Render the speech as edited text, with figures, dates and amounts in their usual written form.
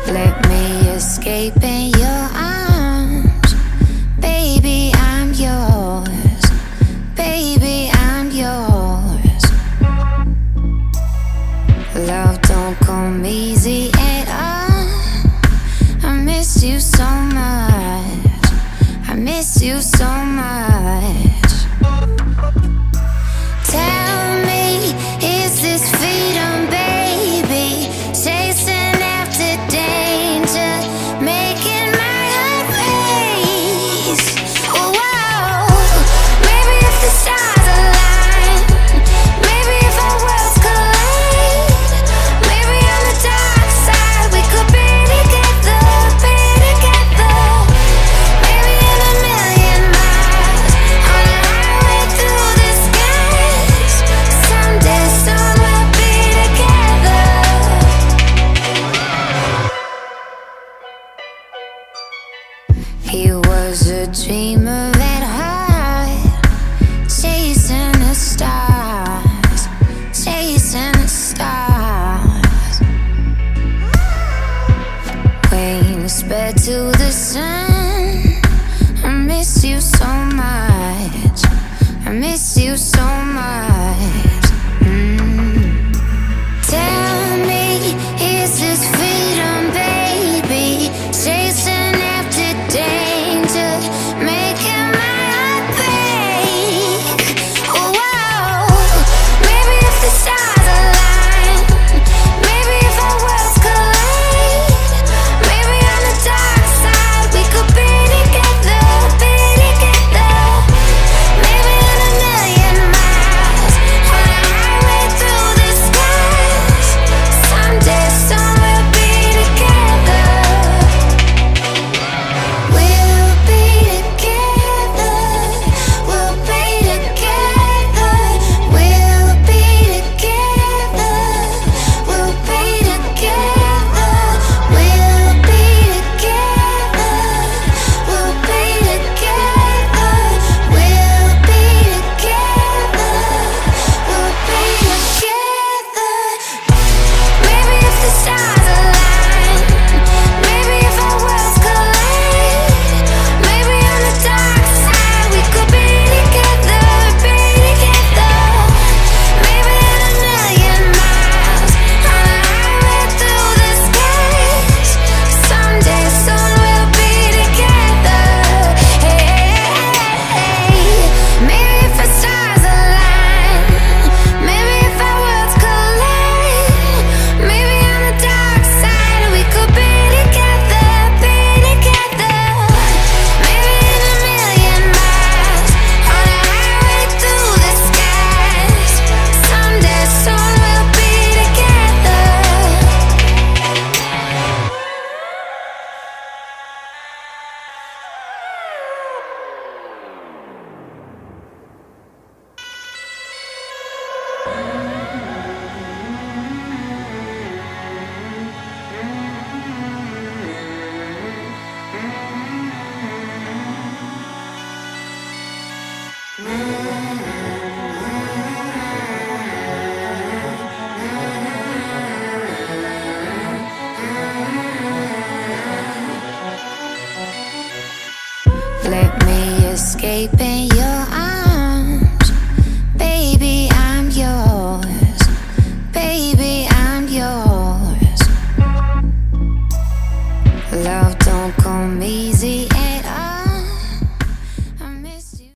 Let me escape in your arms. Baby, I'm yours. Baby, I'm yours. Love don't come easy at all. I miss you so much. I miss you so much. Tell me, is this freedom, baby? Chasing after danger, making my heart race. Whoa, maybe if the stars align, maybe if our worlds collide, maybe on the dark side we could be together, be together. Maybe in a million miles, on a highway through the skies, someday soon we'll be together. He was a dreamer at heart, chasing the stars, chasing the stars. Wings spread to the sun. I miss you so much. I miss you so much. Tell me, is this freedom, baby? Chasing after danger, making my heart break. Whoa, maybe if the stars align, maybe if our worlds collide, maybe on the dark side we could be together, be together. Maybe in a million miles, on a highway through the skies, someday soon we'll be together. We'll be together. We'll be together. We'll be together. We'll be together. We'll be together. We'll be together. We'll be together. We'll be together. Maybe if the stars align, maybe if our worlds collide, maybe on the dark side we could be together, be together. Maybe in a million miles, on a highway through the skies, someday soon we'll be together. Hey, maybe if the stars align, maybe if our worlds collide, maybe on the dark side we could be together, be together. Maybe in a million miles, on a highway through the skies, someday soon we'll be together. Let me escape in your